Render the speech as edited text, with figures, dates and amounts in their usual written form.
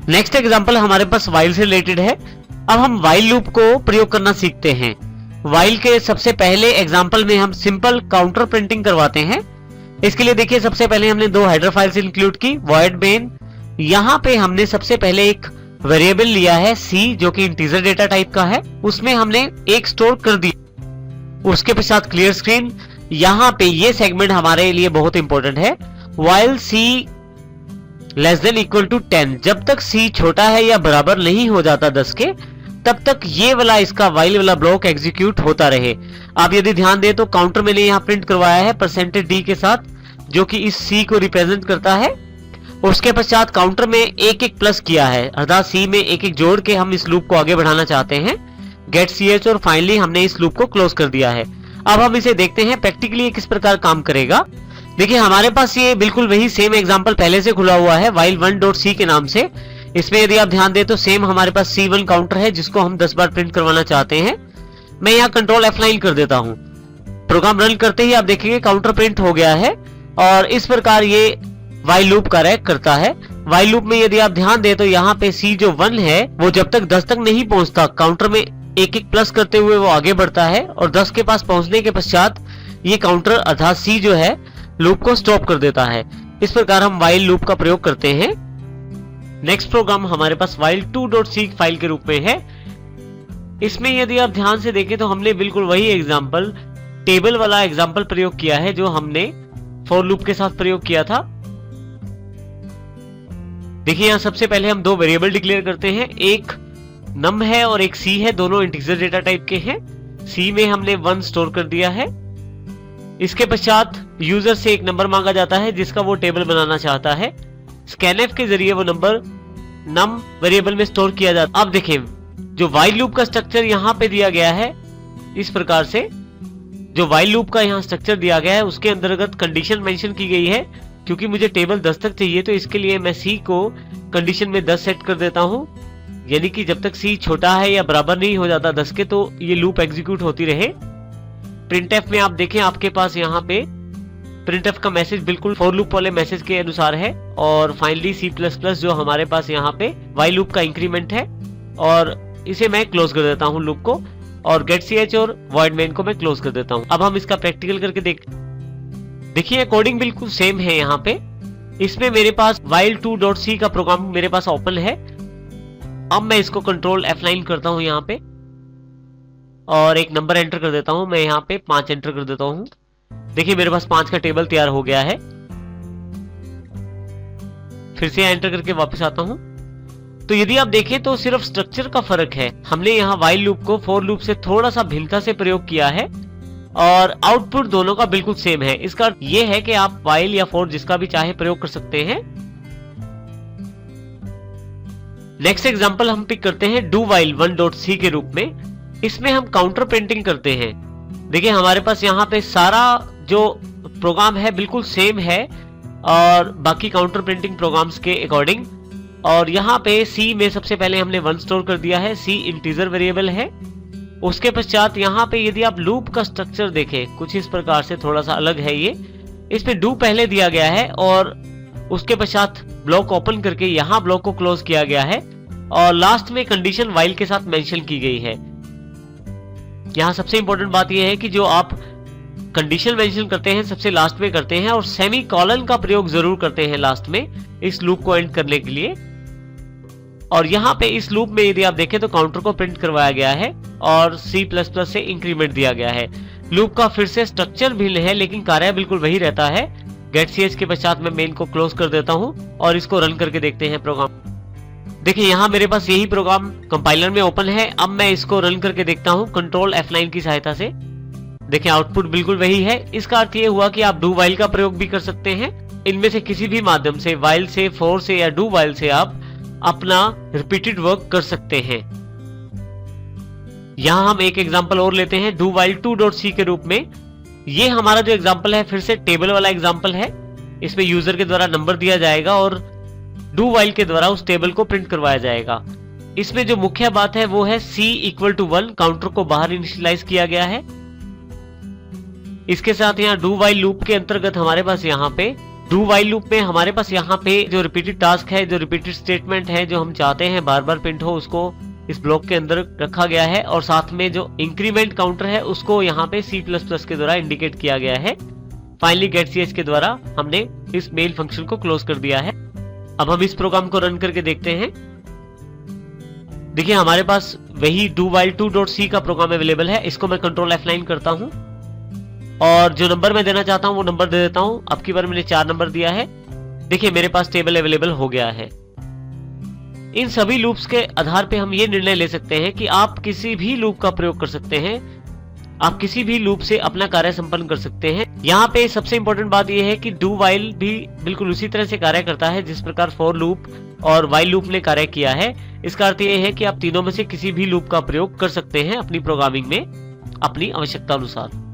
Next example हमारे पास while से related है। अब हम व्हाइल लूप को प्रयोग करना सीखते हैं। व्हाइल के सबसे पहले एग्जांपल में हम सिंपल काउंटर प्रिंटिंग करवाते हैं। इसके लिए देखिए, सबसे पहले हमने दो हेडर फाइल्स इंक्लूड की, void main। यहाँ पे हमने सबसे पहले एक वेरिएबल लिया है c, जो कि इंटीजर डेटा टाइप का है, उसमें हमने एक स्टोर कर दिया। उसके पश्चात क्लियर स्क्रीन। यहाँ पे ये सेगमेंट हमारे लिए बहुत इंपॉर्टेंट है। while c less than equal to 10, जब तक c छोटा है या बराबर नहीं हो जाता 10 के, तब तक ये वाला इसका while वाला ब्लॉक एग्जीक्यूट होता रहे। आप यदि ध्यान दें तो काउंटर मैंने यहाँ प्रिंट करवाया है %d के साथ, जो कि इस c को रिप्रेजेंट करता है। उसके पश्चात काउंटर में एक एक प्लस किया है, अर्थात c में एक एक जोड़ के हम इस लूप को आगे बढ़ाना चाहते हैं, गेट ch, और फाइनली हमने इस लूप को क्लोज कर दिया है। अब हम इसे देखते हैं प्रैक्टिकली किस प्रकार काम करेगा। देखिए, हमारे पास ये बिल्कुल वही सेम एग्जांपल पहले से खुला हुआ है while1.c के नाम से। इसमें यदि आप ध्यान दें तो सेम हमारे पास c1 काउंटर है, जिसको हम 10 बार प्रिंट करवाना चाहते हैं। मैं यहाँ कंट्रोल F9 कर देता हूँ। प्रोग्राम रन करते ही आप देखेंगे काउंटर प्रिंट हो गया है, और इस प्रकार ये while लूप कार्य करता है। while लूप में यदि आप ध्यान दें तो यहाँ पे c जो 1 है, वो जब तक 10 तक नहीं पहुंचता, काउंटर में एक एक प्लस करते हुए वो आगे बढ़ता है, और 10 के पास पहुंचने के पश्चात ये काउंटर अर्थात c जो है लूप को स्टॉप कर देता है। इस प्रकार हम while लूप का प्रयोग करते हैं। नेक्स्ट प्रोग्राम हमारे पास while2.c फाइल के रूप में है। इसमें यदि आप ध्यान से देखें तो हमने बिल्कुल वही एग्जांपल, टेबल वाला एग्जांपल प्रयोग किया है, जो हमने फॉर लूप के साथ प्रयोग किया था। देखिए, यहाँ सबसे पहले हम दो वेरिएबल डिक्लेयर करते हैं, एक num है और एक c है, दोनों इंटीजर डेटा टाइप के हैं। c में हमने 1 स्टोर कर दिया है। इसके पश्चात यूजर से एक नंबर मांगा जाता है जिसका वो टेबल बनाना चाहता है। scanf के जरिए वो नंबर num वेरिएबल में स्टोर किया जाता है। अब देखें, जो while लूप का स्ट्रक्चर यहाँ पे दिया गया है, इस प्रकार से जो while लूप का यहाँ स्ट्रक्चर दिया गया है, उसके अंतर्गत कंडीशन मेंशन की गई है। क्योंकि मुझे टेबल 10 तक चाहिए, तो इसके लिए मैं c को कंडीशन में 10 सेट कर देता हूँ, यानी कि जब तक c छोटा है या बराबर नहीं हो जाता 10 के, तो ये लूप एग्जीक्यूट होती रहे। printf में आप देखें, आपके पास यहाँ पे printf का मैसेज बिल्कुल फॉर लूप वाले मैसेज के अनुसार है। और फाइनली c++ जो हमारे पास यहाँ पे while लूप का इंक्रीमेंट है, और इसे मैं क्लोज कर देता हूँ लूप को, और गेट ch और void main को मैं क्लोज कर देता हूँ। अब हम इसका प्रैक्टिकल करके देखिए, कोडिंग बिल्कुल सेम है। यहाँ पे इसमें मेरे पास while2.c का प्रोग्राम मेरे पास ओपन है। अब मैं इसको कंट्रोल F9 करता हूँ यहाँ पे, और एक नंबर एंटर कर देता हूँ। मैं यहाँ पे 5 एंटर कर देता हूँ। देखिए, मेरे पास 5 का टेबल तैयार हो गया है। फिर से एंटर करके वापस आता हूँ। तो यदि आप देखें तो सिर्फ स्ट्रक्चर का फर्क है। हमने यहाँ while लूप को फॉर लूप से थोड़ा सा भिन्नता से प्रयोग किया है, और आउटपुट दोनों का बिल्कुल सेम है। इसका अर्थ ये है कि आप while या for जिसका भी चाहे प्रयोग कर सकते हैं। नेक्स्ट एग्जांपल हम पिक करते हैं do while1.c के रूप में। इसमें हम काउंटर प्रिंटिंग करते हैं। देखिए, हमारे पास यहाँ पे सारा जो प्रोग्राम है बिल्कुल सेम है, और बाकी काउंटर प्रिंटिंग प्रोग्राम्स के अकॉर्डिंग। और यहाँ पे c में सबसे पहले हमने 1 स्टोर कर दिया है, c इंटीजर वेरिएबल है। उसके पश्चात यहाँ पे यदि आप लूप का स्ट्रक्चर देखें, कुछ इस प्रकार से थोड़ा सा अलग है ये। इसमें do पहले दिया गया है, और उसके पश्चात ब्लॉक ओपन करके यहाँ ब्लॉक को क्लोज किया गया है, और लास्ट में कंडीशन while के साथ मेंशन की गई है। यहाँ सबसे इंपॉर्टेंट बात यह है कि जो आप कंडीशन मेंशन करते हैं सबसे लास्ट में करते हैं, और सेमी कॉलन का प्रयोग जरूर करते हैं लास्ट में इस लूप को एंड करने के लिए। और यहाँ पे इस लूप में यदि आप देखें तो काउंटर को प्रिंट करवाया गया है, और c++ से इंक्रीमेंट दिया गया है। लूप का फिर से स्ट्रक्चर भिन्न है, लेकिन कार्य बिल्कुल वही रहता है। गेट ch के पश्चात मैं मेन को क्लोज कर देता हूँ, और इसको रन करके देखते हैं प्रोग्राम। देखिए, यहाँ मेरे पास यही प्रोग्राम कंपाइलर में ओपन है। अब मैं इसको रन करके देखता हूँ कंट्रोल F9 की सहायता से। देखिए, आउटपुट बिल्कुल वही है। इसका अर्थ ये हुआ कि आप do while का प्रयोग भी कर सकते हैं। इनमें से किसी भी माध्यम से, while से, for से या do while से आप अपना रिपीटेड वर्क कर सकते हैं। यहाँ हम एक एग्जांपल और लेते हैं do while2.c के रूप में। ये हमारा जो एग्जांपल है फिर से टेबल वाला एग्जांपल है। इसमें यूजर के द्वारा नंबर दिया जाएगा, और do while के द्वारा उस टेबल को प्रिंट करवाया जाएगा। इसमें जो मुख्य बात है वो है c = 1, काउंटर को बाहर इनिशियलाइज किया गया है। इसके साथ यहाँ do while लूप के अंतर्गत हमारे पास यहाँ पे डू वाइल लूप में हमारे पास यहाँ पे जो रिपीटेड टास्क है, जो रिपीटेड स्टेटमेंट है, जो हम चाहते हैं बार बार प्रिंट हो, उसको इस ब्लॉक के अंदर रखा गया है और साथ में जो इंक्रीमेंट काउंटर है उसको यहाँ पे C++ के द्वारा इंडिकेट किया गया है। फाइनली getch के द्वारा हमने इस मेल फंक्शन को क्लोज कर दिया है। अब हम इस प्रोग्राम को रन करके देखते हैं। देखिए हमारे पास वही do while 2.c का प्रोग्राम अवेलेबल है। इसको मैं कंट्रोल F9 करता हूं और जो नंबर मैं देना चाहता हूं वो नंबर दे देता हूं। अब की बार मैंने 4 नंबर दिया है। देखिए मेरे पास टेबल अवेलेबल हो गया है। इन सभी लूप्स के आधार पे हम ये निर्णय ले सकते हैं कि आप किसी भी लूप का प्रयोग कर सकते हैं, आप किसी भी लूप से अपना कार्य संपन्न कर सकते हैं। यहाँ पे सबसे इंपॉर्टेंट बात यह है कि डू वाइल भी बिल्कुल उसी तरह से कार्य करता है जिस प्रकार फॉर लूप और वाइल लूप ने कार्य किया है। इसका अर्थ यह है कि आप तीनों में से किसी भी लूप का प्रयोग कर सकते हैं अपनी प्रोग्रामिंग में अपनी आवश्यकता अनुसार।